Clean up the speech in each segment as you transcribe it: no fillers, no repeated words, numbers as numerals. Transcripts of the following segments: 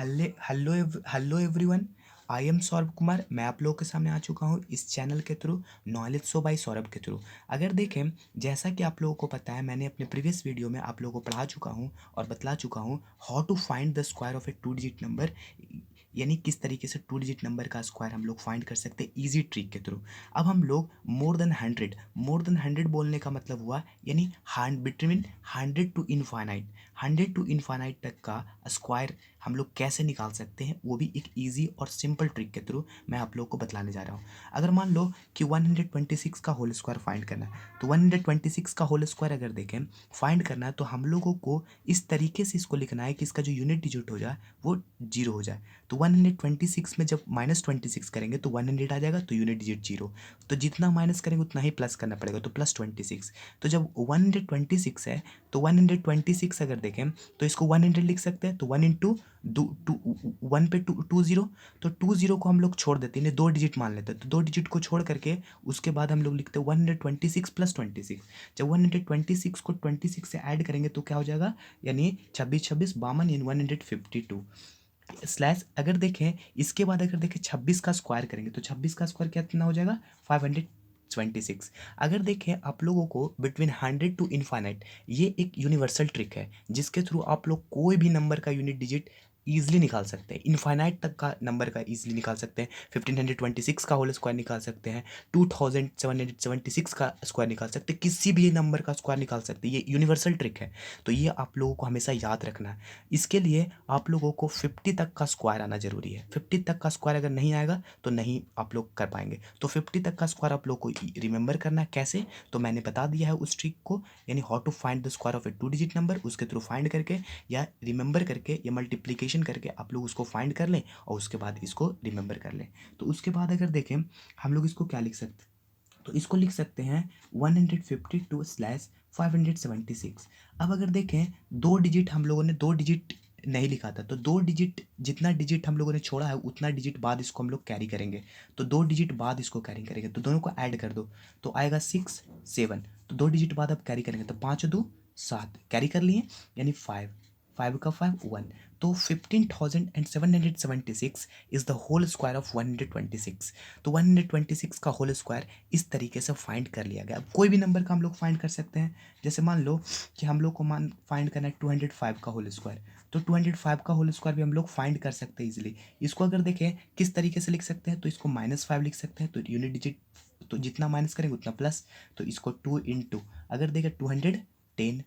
Hello everyone. I am Saurabh Kumar. मैं आप लोगों के सामने आ चुका हूँ इस चैनल के through, knowledge show by Saurabh के थ्रू। अगर देखें, जैसा कि आप लोगों को पता है, मैंने अपने प्रीवियस वीडियो में आप लोगों को पढ़ा चुका हूँ और बतला चुका हूँ how to find the square of a 2 digit number, यानी किस तरीके से 2 डिजिट नंबर का स्क्वायर हम लोग फाइंड कर सकते हैं ईजी ट्रिक के थ्रू। अब हम लोग मोर देन 100 बोलने का मतलब हुआ यानी बिटवीन 100 टू इनफाइनाइट तक का स्क्वायर हम लोग कैसे निकाल सकते हैं, वो भी एक इजी और सिंपल ट्रिक के थ्रू मैं आप लोग को बतलाने जा रहा हूँ। अगर मान लो कि 126 का होल स्क्वायर फाइंड करना है, तो 126 का होल स्क्वायर अगर देखें फाइंड करना है, तो हम लोगों को इस तरीके से इसको लिखना है कि इसका जो यूनिट डिजिट हो जाए वो 0 हो जाए। तो 126 में जब -26 करेंगे तो 100 आ जाएगा, तो यूनिट डिजिट 0। तो जितना माइनस करेंगे उतना ही प्लस करना पड़ेगा, तो +26। तो जब 126 है तो 126 अगर देखें तो इसको 100 लिख सकते हैं, तो 1 इंटू टू 1 पे 20, तो 20 को हम लोग छोड़ देते हैं, इन्हें 2 डिजिट मान लेते हैं। तो 2 डिजिट को छोड़ करके उसके बाद हम लोग लिखते हैं 126 + 26। जब 126 को 26 से ऐड करेंगे तो क्या हो जाएगा, यानी 26 26 52 यानी 152 स्लैश। अगर देखें इसके बाद अगर देखें 26 का स्क्वायर करेंगे तो 26 का स्क्वायर कितना हो जाएगा, 526। अगर देखें आप लोगों को बिटवीन 100 टू इनफाइनाइट, ये एक यूनिवर्सल ट्रिक है जिसके थ्रू आप लोग कोई भी नंबर का यूनिट डिजिट ईजिली निकाल सकते हैं। इनफाइनाइट तक का नंबर का ईजिली निकाल सकते हैं। 1526 का होल स्क्वायर निकाल सकते हैं, 2776 का स्क्वायर निकाल सकते हैं, किसी भी नंबर का स्क्वायर निकाल सकते हैं। ये यूनिवर्सल ट्रिक है, तो ये आप लोगों को हमेशा याद रखना है। इसके लिए आप लोगों को 50 तक का स्क्वायर आना जरूरी है। 50 तक का स्क्वायर अगर नहीं आएगा तो नहीं आप लोग कर पाएंगे। तो 50 तक का स्क्वायर आप लोग को रिमेंबर करना है कैसे, तो मैंने बता दिया है उस ट्रिक को, यानी how to find the square of a 2 digit number. उसके थ्रू फाइंड करके या रिमेंबर करके या मल्टीप्लीकेशन करके आप लोग उसको फाइंड कर लें और उसके बाद इसको रिमेंबर कर लें। तो उसके बाद अगर देखें हम लोग इसको क्या लिख सकते हैं, तो इसको लिख सकते हैं 152/576। अब अगर देखें 2 डिजिट हम लोगों ने 2 डिजिट नहीं लिखा था, तो 2 डिजिट जितना डिजिट हम लोगों ने छोड़ा है उतना डिजिट बाद इसको हम लोग कैरी करेंगे। तो 2 डिजिट बाद इसको कैरी करेंगे, तो दोनों को ऐड कर दो तो आएगा 6 7। तो 2 डिजिट बाद अब कैरी करेंगे तो 5 2 7 कैरी कर लिए, यानी 5 5 का 5 1। तो 15,776 is the whole square of 126। तो 126 का होल स्क्वायर इस तरीके से फाइंड कर लिया गया। अब कोई भी नंबर का हम लोग फाइंड कर सकते हैं। जैसे मान लो कि हम लोग को फाइंड करना है 205 का होल स्क्वायर, तो 205 का होल स्क्वायर भी हम लोग फाइंड कर सकते हैं इजीली। इसको अगर देखें किस तरीके से लिख सकते हैं, तो इसको -5 लिख सकते हैं, तो यूनिट डिजिट तो जितना माइनस करेंगे उतना प्लस। तो इसको 2 इंटू अगर देखें 210,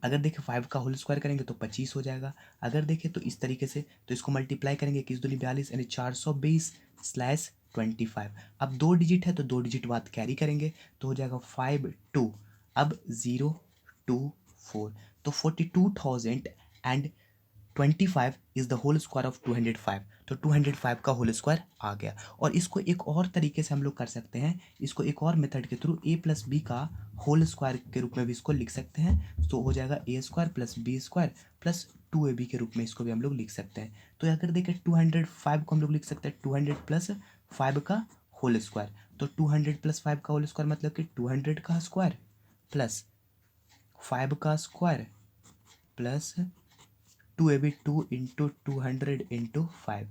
अगर देखें 5 का होल स्क्वायर करेंगे तो 25 हो जाएगा। अगर देखें तो इस तरीके से, तो इसको मल्टीप्लाई करेंगे, 21 दूनी 42 यानी 420/25। अब 2 डिजिट है तो 2 डिजिट बाद कैरी करेंगे तो हो जाएगा 5 2। अब 024, तो 42,025 is the whole square of 205। तो 205 का होल स्क्वायर आ गया। और इसको एक और तरीके से हम लोग कर सकते हैं, इसको एक और मेथड के थ्रू a+b का होल स्क्वायर के रूप में भी इसको लिख सकते हैं। तो हो जाएगा a² + b² + 2ab के रूप में इसको भी हम लोग लिख सकते हैं। तो अगर देखें 205 को हम लोग लिख सकते हैं 200 + 5 का होल स्क्वायर। तो 200 + 5 का होल स्क्वायर मतलब कि 200 का स्क्वायर प्लस 5 का square plus 2ab 2 into 200 into 5।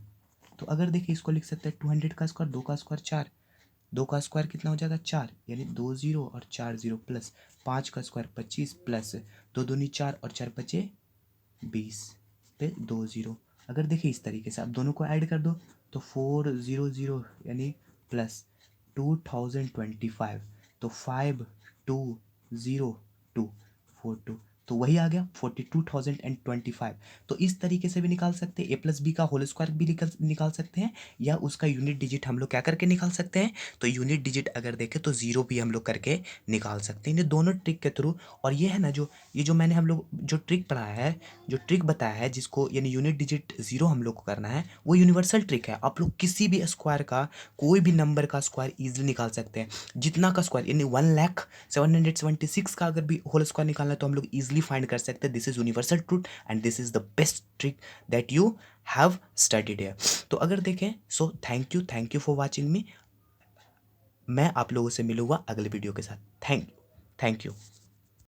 तो अगर देखिए इसको लिख सकते हैं 200 का स्क्वायर, 2 का स्क्वायर 4, 2 का स्क्वायर कितना हो जाएगा 4, यानी 2 0 और 4 0 प्लस 5 का स्क्वायर 25 प्लस 2 दूनी 4 और 4 5 20 पे 2 0। अगर देखिए इस तरीके से आप दोनों को ऐड कर दो तो 400 यानी प्लस 2025, तो 520242, तो वही आ गया 42,025। तो इस तरीके से भी निकाल सकते हैं, a+b का होल स्क्वायर भी निकाल सकते हैं, या उसका यूनिट डिजिट हम लोग क्या करके निकाल सकते हैं, तो यूनिट डिजिट अगर देखें तो 0 भी हम लोग करके निकाल सकते हैं, ये दोनों ट्रिक के थ्रू। और ये है ना ये जो मैंने हम लोग जो ट्रिक पढ़ाया है, जो ट्रिक बताया है, जिसको यानी यूनिट डिजिट 0 हम लोग को करना है, वो यूनिवर्सल ट्रिक है। आप लोग किसी भी स्क्वायर का, कोई भी नंबर का स्क्वायर ईजिली निकाल सकते हैं। जितना का स्क्वायर यानी 1,776 का अगर भी होल स्क्वायर निकालना है तो हम लोग ईजिली फाइंड कर सकते हैं। This is universal truth and this is the best trick that you have studied here. तो अगर देखें, so thank you for watching मी। मैं आप लोगों से मिलूंगा अगले वीडियो के साथ। Thank you.